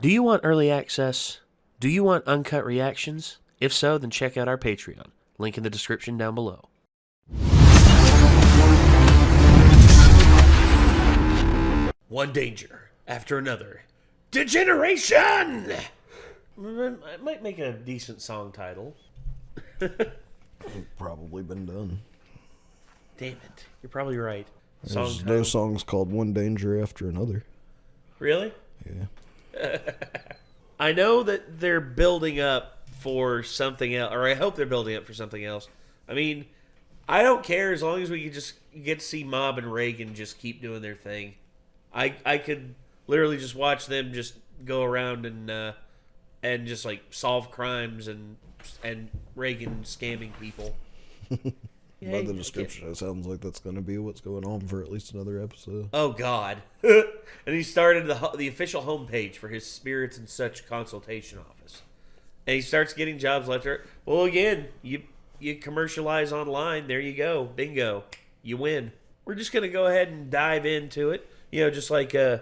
Do you want early access? Do you want uncut reactions? If so, then check out our Patreon. Link in the description down below. One danger after another. Degeneration! It might make a decent song title. Probably been done. Damn it. You're probably right. There's no songs called One Danger After Another. Really? Yeah. I know that they're building up for something else, or I hope they're building up for something else. I mean, I don't care as long as we can just get to see Mob and Reagan just keep doing their thing. I could literally just watch them just go around and just like solve crimes and Reagan scamming people. By the description, it sounds like that's going to be what's going on for at least another episode. Oh God! And he started the official homepage for his Spirits and Such consultation office, and he starts getting jobs left. Well, again, you commercialize online. There you go, bingo, you win. We're just gonna go ahead and dive into it. You know, just like you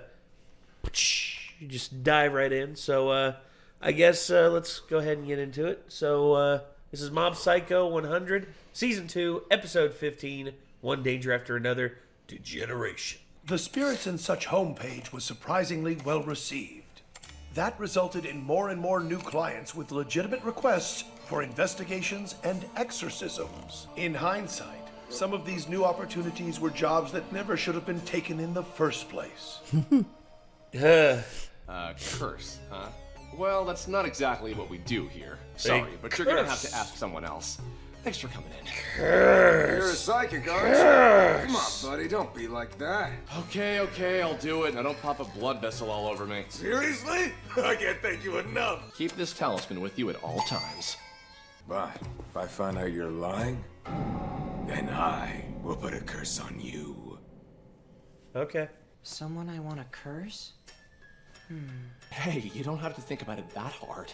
just dive right in. So I guess let's go ahead and get into it. So this is Mob Psycho 100, Season 2, Episode 15, One Danger After Another, Degeneration. The Spirits and Such homepage was surprisingly well received. That resulted in more and more new clients with legitimate requests for investigations and exorcisms. In hindsight, some of these new opportunities were jobs that never should have been taken in the first place. Curse, huh? Well, that's not exactly what we do here. Sorry, but you're gonna have to ask someone else. Thanks for coming in. You're a psychic, aren't you? Come on, buddy, don't be like that. Okay, I'll do it. Now don't pop a blood vessel all over me. Seriously? I can't thank you enough. Keep this talisman with you at all times. But if I find out you're lying, then I will put a curse on you. Okay. Someone I want to curse? Hey, you don't have to think about it that hard.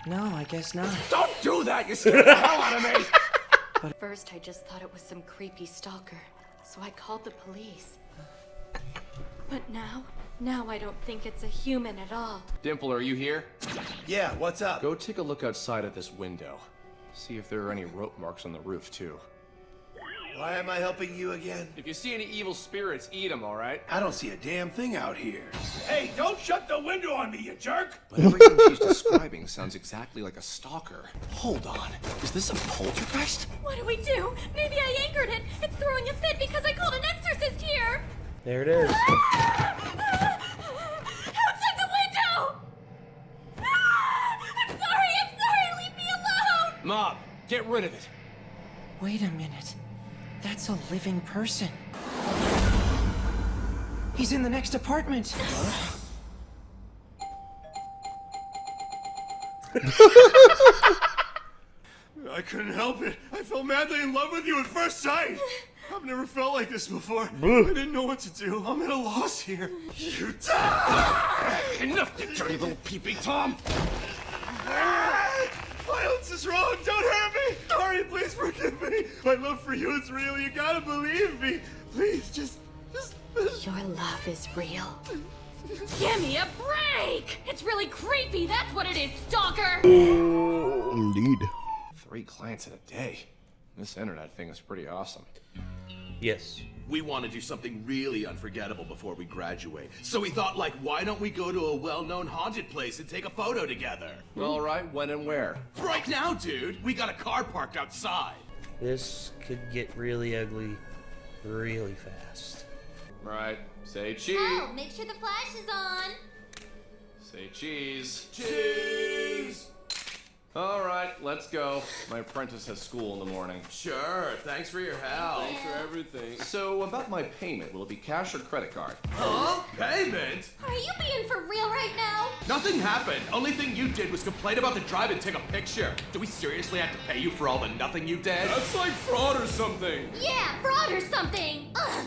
No, I guess not. Don't do that! You scared the hell out of me! At first, I just thought it was some creepy stalker, so I called the police. But now I don't think it's a human at all. Dimple, are you here? Yeah, what's up? Go take a look outside at this window. See if there are any rope marks on the roof, too. Why am I helping you again? If you see any evil spirits, eat them, all right? I don't see a damn thing out here. Hey, don't shut the window on me, you jerk! But everything she's describing sounds exactly like a stalker. Hold on. Is this a poltergeist? What do we do? Maybe I angered it. It's throwing a fit because I called an exorcist here. There it is. Outside the window! I'm sorry, leave me alone! Mob, get rid of it. Wait a minute. That's a living person. He's in the next apartment. I couldn't help it. I fell madly in love with you at first sight. I've never felt like this before. I didn't know what to do. I'm at a loss here. You die! Enough, you dirty little peeping Tom! Violence is wrong. Don't hurt me. Sorry, please forgive me. My love for you is real. You gotta believe me. Please, just. Your love is real. Give me a break! It's really creepy, that's what it is, stalker! Indeed. 3 clients in a day. This internet thing is pretty awesome. Yes. We want to do something really unforgettable before we graduate. So we thought, like, why don't we go to a well-known haunted place and take a photo together? All right, when and where? Right now, dude! We got a car parked outside. This could get really ugly really fast. Right. Say cheese. Oh, make sure the flash is on! Say cheese. Cheese! All right, let's go. My apprentice has school in the morning. Sure, thanks for your help. Thanks for everything. So, about my payment, will it be cash or credit card? Huh? Payment? Are you being for real right now? Nothing happened. Only thing you did was complain about the drive and take a picture. Do we seriously have to pay you for all the nothing you did? That's like fraud or something. Yeah, fraud or something! Ugh.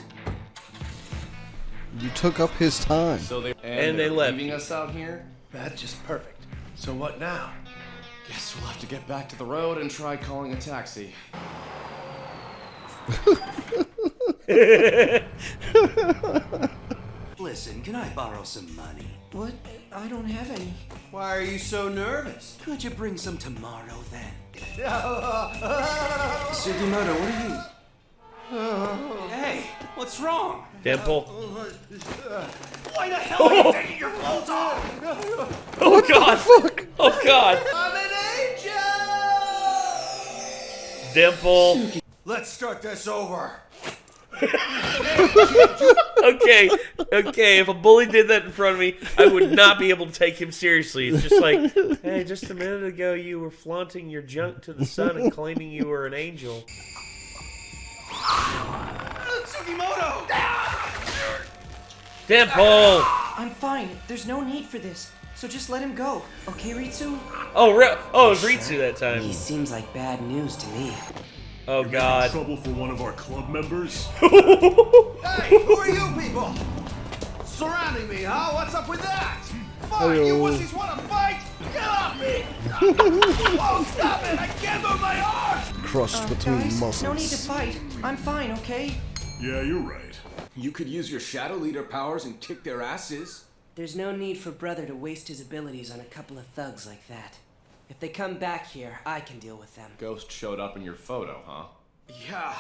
You took up his time. So they they left. leaving us out here? That's just perfect. So what now? Guess we'll have to get back to the road and try calling a taxi. Listen, can I borrow some money? What? I don't have any. Why are you so nervous? Could you bring some tomorrow then? Sugimoto, what are you... Hey, what's wrong? Dimple. Why the hell are you taking your clothes off? Oh God! Oh God! I'm an angel! Dimple. Let's start this over. Okay, if a bully did that in front of me, I would not be able to take him seriously. It's just like, hey, just a minute ago you were flaunting your junk to the sun and claiming you were an angel. Sugimoto! Dimple! I'm fine. There's no need for this. So just let him go. Okay, Ritsu? Oh, it was Ritsu that time. He seems like bad news to me. Oh God. Trouble for one of our club members? Hey, who are you people? Surrounding me, huh? What's up with that? Fine, you wussies want to fight? Get off me! Oh, stop it! I can't move my arms! Crushed between Guys, muscles. no need to fight. I'm fine, okay? Yeah, you're right. You could use your Shadow Leader powers and kick their asses. There's no need for Brother to waste his abilities on a couple of thugs like that. If they come back here, I can deal with them. Ghost showed up in your photo, huh? Yeah,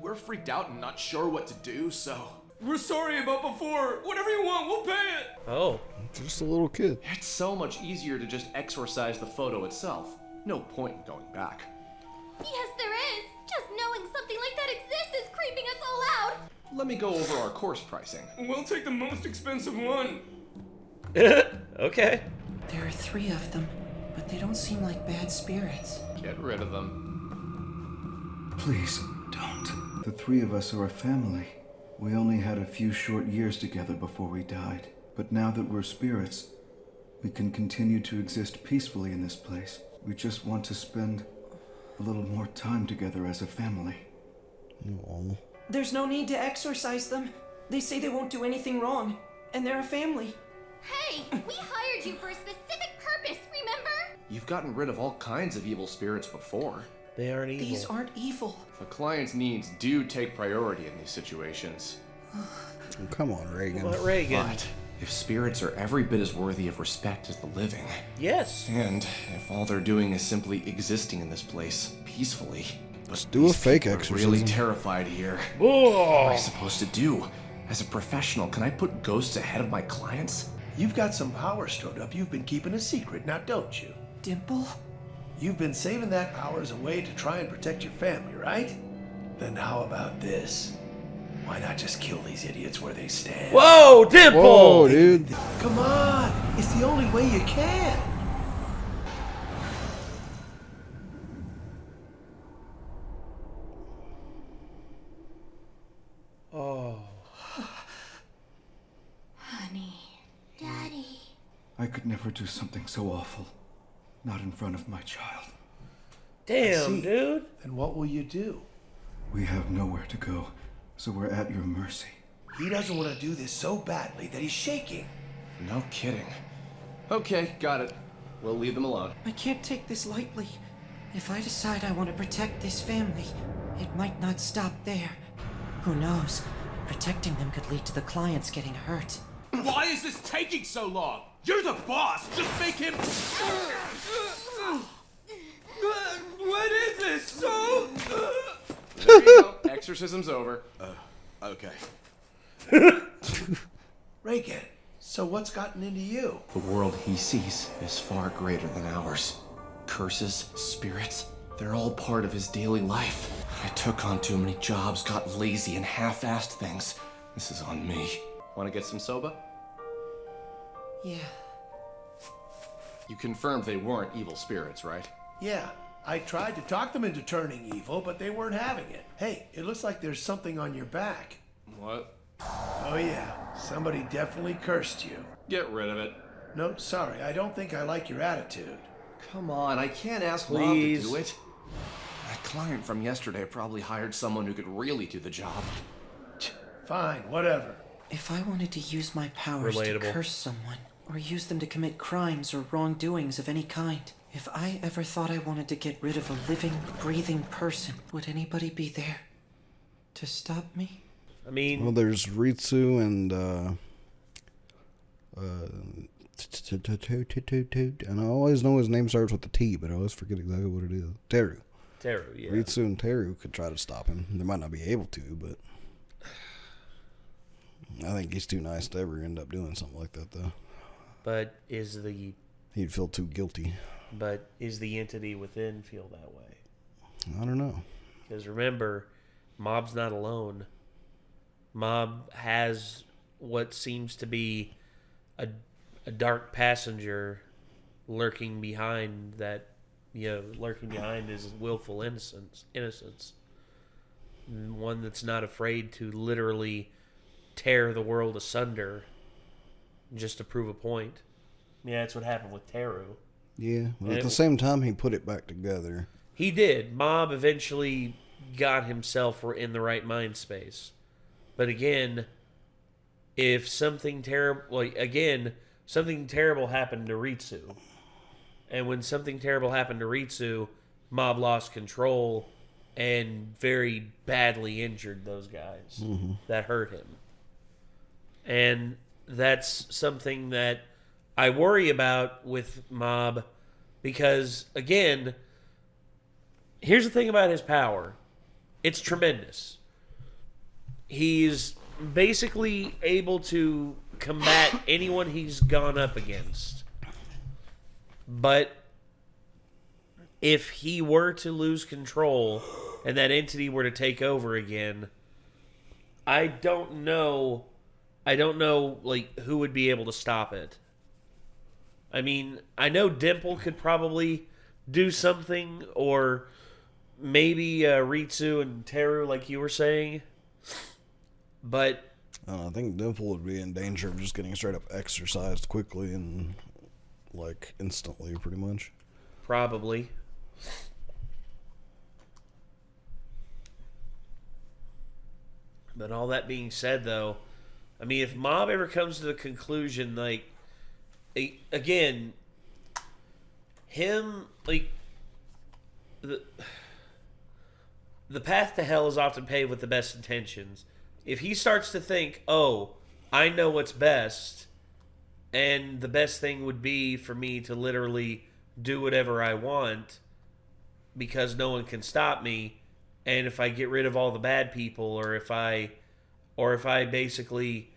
we're freaked out and not sure what to do, so... We're sorry about before. Whatever you want, we'll pay it. Oh. Just a little kid. It's so much easier to just exorcise the photo itself. No point in going back. Yes, there is. Just knowing something like that exists is creeping us all out. Let me go over our course pricing. We'll take the most expensive one. Okay. There are 3 of them, but they don't seem like bad spirits. Get rid of them. Please, don't. The 3 of us are a family. We only had a few short years together before we died. But now that we're spirits, we can continue to exist peacefully in this place. We just want to spend a little more time together as a family. Aww. There's no need to exorcise them. They say they won't do anything wrong, and they're a family. Hey, we hired you for a specific purpose, remember? You've gotten rid of all kinds of evil spirits before. They aren't evil. These aren't evil. The client's needs do take priority in these situations. Oh, come on, Reagan. What, Reagan? But if spirits are every bit as worthy of respect as the living, Yes. and if all they're doing is simply existing in this place peacefully, Let's do a fake exorcism. really terrified here. Whoa. What am I supposed to do? As a professional, can I put ghosts ahead of my clients? You've got some power stored up you've been keeping a secret, now don't you? Dimple? You've been saving that power as a way to try and protect your family, right? Then how about this? Why not just kill these idiots where they stand? Whoa, Dimple! Whoa, dude. Come on, it's the only way you can. Oh. Honey, Daddy. I could never do something so awful. Not in front of my child. Damn, dude. Then what will you do? We have nowhere to go, so we're at your mercy. He doesn't want to do this so badly that he's shaking. No kidding. Okay, got it. We'll leave them alone. I can't take this lightly. If I decide I want to protect this family, it might not stop there. Who knows? Protecting them could lead to the clients getting hurt. Why is this taking so long? You're the boss! Just make him... What is this? So... There you go. Exorcism's over. Okay. Reagan, so what's gotten into you? The world he sees is far greater than ours. Curses, spirits, they're all part of his daily life. I took on too many jobs, got lazy, and half-assed things. This is on me. Want to get some soba? Yeah. You confirmed they weren't evil spirits, right? Yeah, I tried to talk them into turning evil, but they weren't having it. Hey, it looks like there's something on your back. What? Oh yeah, somebody definitely cursed you. Get rid of it. No, sorry, I don't think I like your attitude. Come on, I can't ask Rob to do it. That client from yesterday probably hired someone who could really do the job. Fine, whatever. If I wanted to use my powers Relatable. to curse someone, or use them to commit crimes or wrongdoings of any kind, if I ever thought I wanted to get rid of a living, breathing person, would anybody be there to stop me? I mean... Well, there's Ritsu and, and I always know his name starts with a T, but I always forget exactly what it is. Teru. Teru, yeah. Ritsu and Teru could try to stop him. They might not be able to, but I think he's too nice to ever end up doing something like that, though. But he'd feel too guilty. But is the entity within feel that way? I don't know. Because remember, Mob's not alone. Mob has what seems to be a dark passenger lurking behind that, lurking behind his willful innocence. One that's not afraid to literally tear the world asunder just to prove a point. Yeah, that's what happened with Teru. Yeah, but at the same time, he put it back together. He did. Mob eventually got himself in the right mind space. But again, if something terrible... something terrible happened to Ritsu. And when something terrible happened to Ritsu, Mob lost control and very badly injured those guys that hurt him. And that's something that I worry about with Mob because, again, here's the thing about his power. It's tremendous. He's basically able to combat anyone he's gone up against. But if he were to lose control and that entity were to take over again, I don't know who would be able to stop it. I mean, I know Dimple could probably do something, or maybe Ritsu and Teru, like you were saying. But I think Dimple would be in danger of just getting straight up exercised quickly and instantly, pretty much. Probably. But all that being said, though, I mean, if Mob ever comes to the conclusion, again, him, the path to hell is often paved with the best intentions. If he starts to think, oh, I know what's best, and the best thing would be for me to literally do whatever I want because no one can stop me, and if I get rid of all the bad people, or if I basically,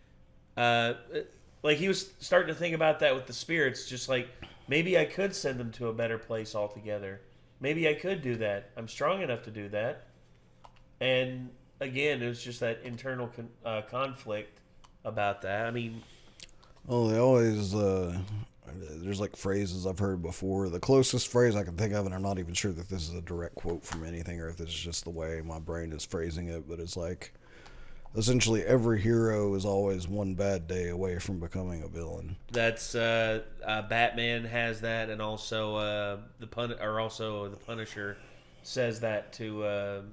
he was starting to think about that with the spirits, just like, maybe I could send them to a better place altogether. Maybe I could do that. I'm strong enough to do that. And again, it was just that internal conflict about that. I mean... Oh, they always... there's phrases I've heard before. The closest phrase I can think of, and I'm not even sure that this is a direct quote from anything or if this is just the way my brain is phrasing it, but it's essentially every hero is always one bad day away from becoming a villain. That's Batman has that, and also the Punisher says that to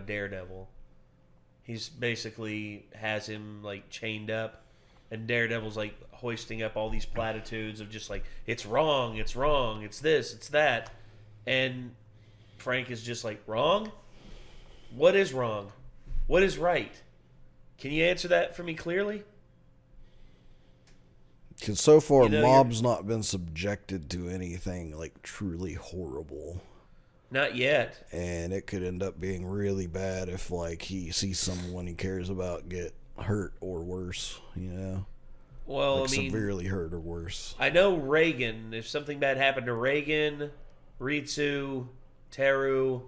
Daredevil. He's basically has him chained up, and Daredevil's hoisting up all these platitudes of just it's wrong, it's this, it's that, and Frank is just wrong? What is wrong? What is right? Can you answer that for me clearly? Because so far, Mob's not been subjected to anything truly horrible. Not yet. And it could end up being really bad if he sees someone he cares about get hurt or worse, Well, severely hurt or worse. I know Reagan, if something bad happened to Reagan, Ritsu, Teru...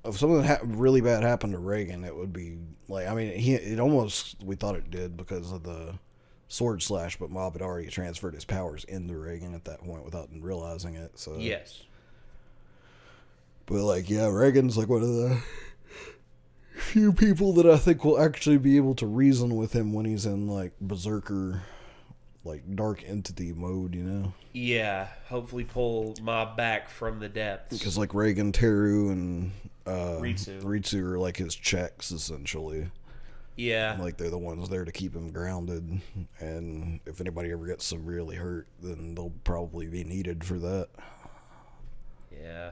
If something really bad happened to Reagan, it would be it almost, we thought it did because of the sword slash, but Mob had already transferred his powers into Reagan at that point without realizing it. So yes. But Reagan's one of the few people that I think will actually be able to reason with him when he's in berserker, dark entity mode, Yeah, hopefully pull Mob back from the depths. Because Reagan, Teru, and Ritsu are his checks, essentially. Yeah. They're the ones there to keep him grounded, and if anybody ever gets severely hurt, then they'll probably be needed for that. Yeah.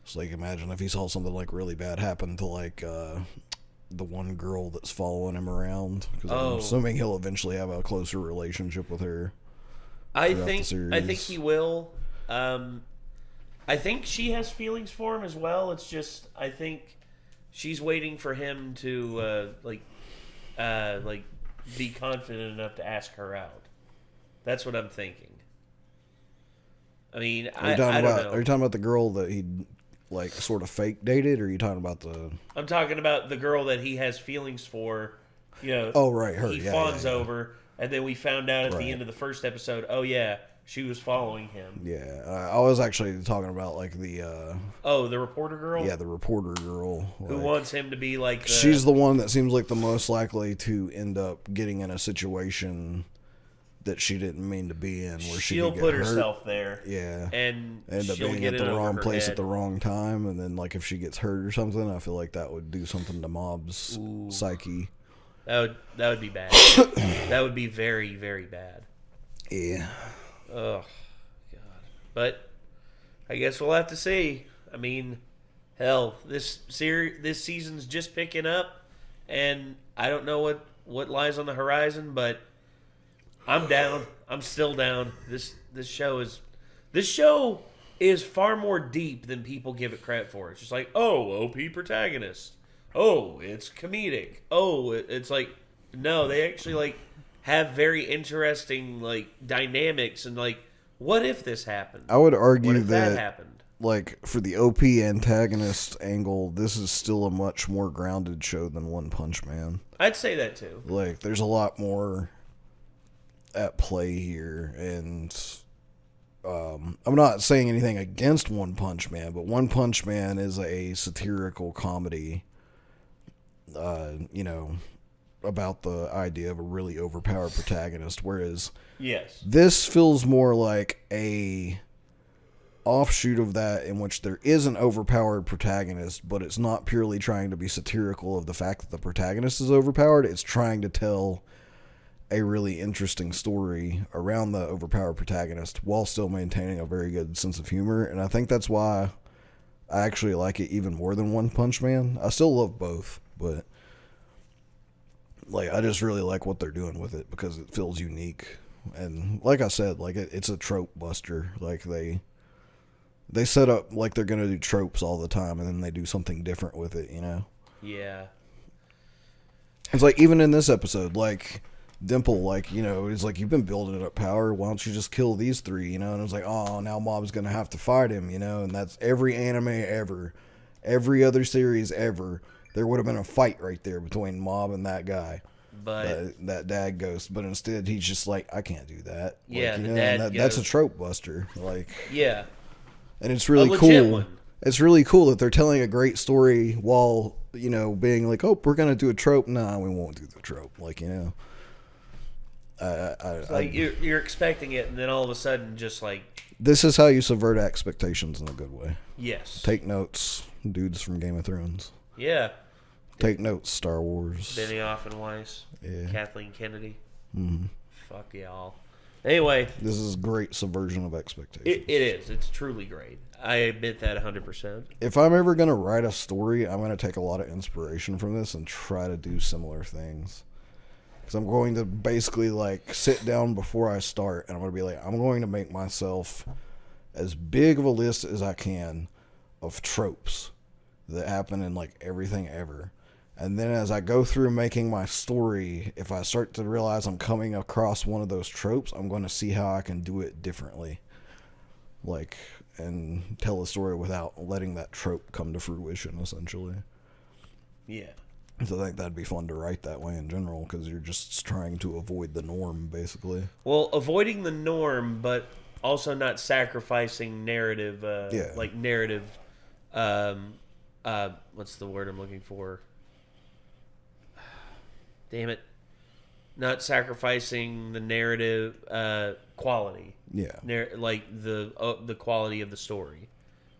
So imagine if he saw something really bad happen to the one girl that's following him around. Because Oh. I'm assuming he'll eventually have a closer relationship with her. I throughout the think series. he will. I think she has feelings for him as well. It's just I think she's waiting for him to be confident enough to ask her out. That's what I'm thinking. I mean, I don't know. Are you talking about the girl that he like sort of fake dated, or are you talking about the? I'm talking about the girl that he has feelings for. You know. Oh, right, her. He Yeah, fawns yeah. over, and then we found out at Right. the end of the first episode. Oh yeah, she was following him. Yeah, I was actually talking about like the. The reporter girl. Yeah, the reporter girl. Who like- wants him to be like? She's the one that seems like the most likely to end up getting in a situation that she didn't mean to be in, where she'll she could put get herself hurt. there. Yeah, and end up she'll being get at it the over wrong her place head. at the wrong time, and then like if she gets hurt or something, I feel like that would do something to Mob's psyche. That would be bad. That would be very, very bad. Yeah. Oh God. But I guess we'll have to see. I mean, hell, this season's just picking up, and I don't know what lies on the horizon, but I'm down. I'm still down. This show is far more deep than people give it credit for. It's just like, oh, OP protagonist. Oh, it's comedic. Oh, it's like, no, they actually like have very interesting like dynamics and like, what if this happened? I would argue what if that happened? like for the OP antagonist angle, this is still a much more grounded show than One Punch Man. I'd say that too. Like there's a lot more at play here, and I'm not saying anything against One Punch Man, but One Punch Man is a satirical comedy, about the idea of a really overpowered protagonist, whereas Yes. this feels more like a offshoot of that, in which there is an overpowered protagonist, but it's not purely trying to be satirical of the fact that the protagonist is overpowered. It's trying to tell a really interesting story around the overpowered protagonist while still maintaining a very good sense of humor. And I think that's why I actually like it even more than One Punch Man. I still love both, but like I just really like what they're doing with it because it feels unique. And like I said, like it's a trope buster. Like they set up like they're gonna do tropes all the time, and then they do something different with it, you know? Yeah. It's like even in this episode, like Dimple, like, you know, it's like, you've been building up power, why don't you just kill these three, you know? And it's like, oh, now Mob's gonna have to fight him, you know? And that's every anime ever, every other series ever, there would have been a fight right there between Mob and that guy, but that dad ghost. But instead he's just like, I can't do that. Yeah, like, you the know, dad and that's a ghost. trope buster. Like, Yeah. and it's really legit cool. one. It's really cool that they're telling a great story while, you know, being like, oh, we're gonna do a trope. Nah, we won't do the trope. Like, you know, Like you're expecting it, and then all of a sudden, just like, this is how you subvert expectations in a good way. yes, Take notes, dudes from Game of Thrones. yeah, Take notes, Star Wars. Benioff and Weiss, Yeah. Kathleen Kennedy. Mm-hmm. Fuck y'all. Anyway, This is great subversion of expectations. it is. It's truly great. I admit that 100%. If I'm ever going to write a story, I'm going to take a lot of inspiration from this and try to do similar things. Because I'm going to basically, like, sit down before I start, and I'm going to be like, I'm going to make myself as big of a list as I can of tropes that happen in, like, everything ever. And then as I go through making my story, if I start to realize I'm coming across one of those tropes, I'm going to see how I can do it differently. Like, and tell a story without letting that trope come to fruition, essentially. Yeah. So I think that'd be fun to write that way in general, because you're just trying to avoid the norm, basically. Well, avoiding the norm, but also not sacrificing narrative. Yeah. Like narrative. What's the word I'm looking for? Damn it. Not sacrificing the narrative quality. Yeah. Like the quality of the story.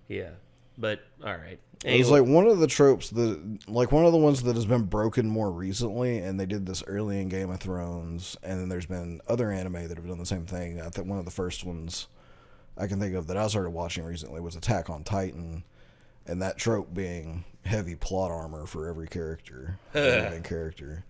Yeah. But, all right. It's like one of the tropes that, like one of the ones that has been broken more recently, and they did this early in Game of Thrones, and then there's been other anime that have done the same thing. I think one of the first ones I can think of that I started watching recently was Attack on Titan. And that trope being heavy plot armor for every character, every main character.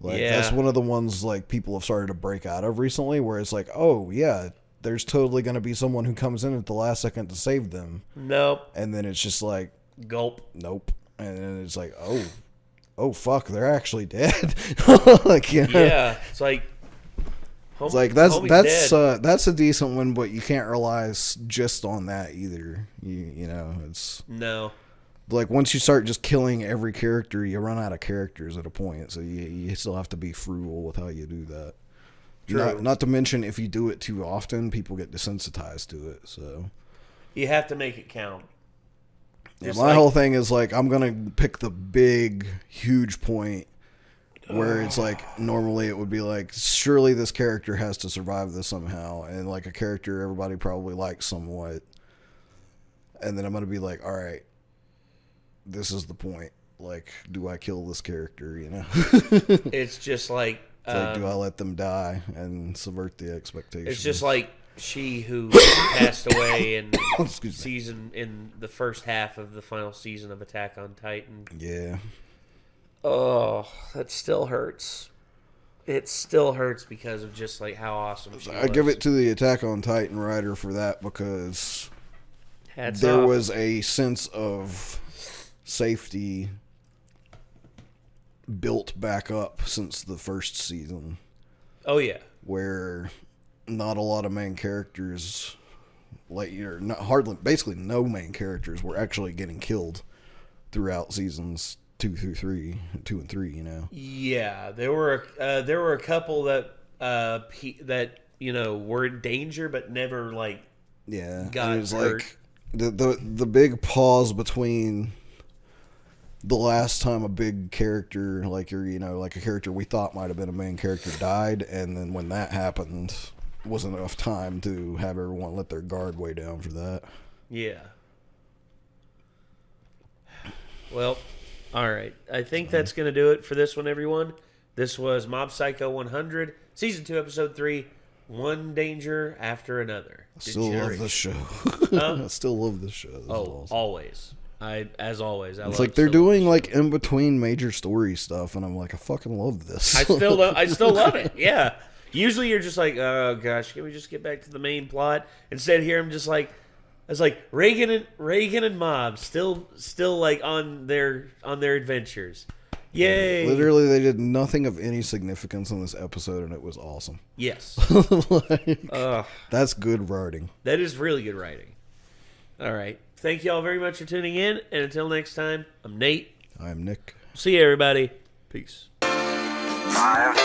Like, that's one of the ones, like, people have started to break out of recently, where it's like, oh, yeah, there's totally going to be someone who comes in at the last second to save them. Nope. And then it's just like... Gulp. Nope. And then it's like, oh, fuck, they're actually dead. Like, you know? Yeah, it's like... It's like, that's a decent one, but you can't rely just on that either. You know, it's... No. Like, once you start just killing every character, you run out of characters at a point. So you still have to be frugal with how you do that. True. Not to mention, if you do it too often, people get desensitized to it. So you have to make it count. Yeah, my whole thing is, like, I'm going to pick the big, huge point where it's like, normally it would be like, surely this character has to survive this somehow. And, like, a character everybody probably likes somewhat. And then I'm going to be like, all right, this is the point. Like, do I kill this character, you know? It's just like... It's like, do I let them die and subvert the expectations? It's just like she who passed away in the first half of the final season of Attack on Titan. Yeah. Oh, that still hurts. It still hurts because of just like how awesome she was. I give it to the Attack on Titan writer for that, because Hats there off. was a sense of safety built back up since the first season. Oh yeah, where not a lot of main characters, like basically no main characters were actually getting killed throughout seasons 2 and 3. You know. Yeah, there were a couple that were in danger but never like got it was hurt. Like the big pause between the last time a big character, like a character we thought might have been a main character, died, and then when that happened, wasn't enough time to have everyone let their guard way down for that. Yeah. Well, all right. I think that's going to do it for this one, everyone. This was Mob Psycho 100, Season 2, Episode 3, One Danger After Another. Still love this show. I still love this show. This is awesome. Always. As always, I it's love like they're so doing much. like in between major story stuff, and I'm like, I fucking love this. I still love it. Yeah. Usually you're just like, oh gosh, can we just get back to the main plot? Instead here I'm just like, it's like Reagan and Mob still like on their adventures. Yay! Literally, they did nothing of any significance in this episode, and it was awesome. Yes. That's good writing. That is really good writing. All right. Thank you all very much for tuning in, and until next time, I'm Nate. I'm Nick. See you, everybody. Peace. 5,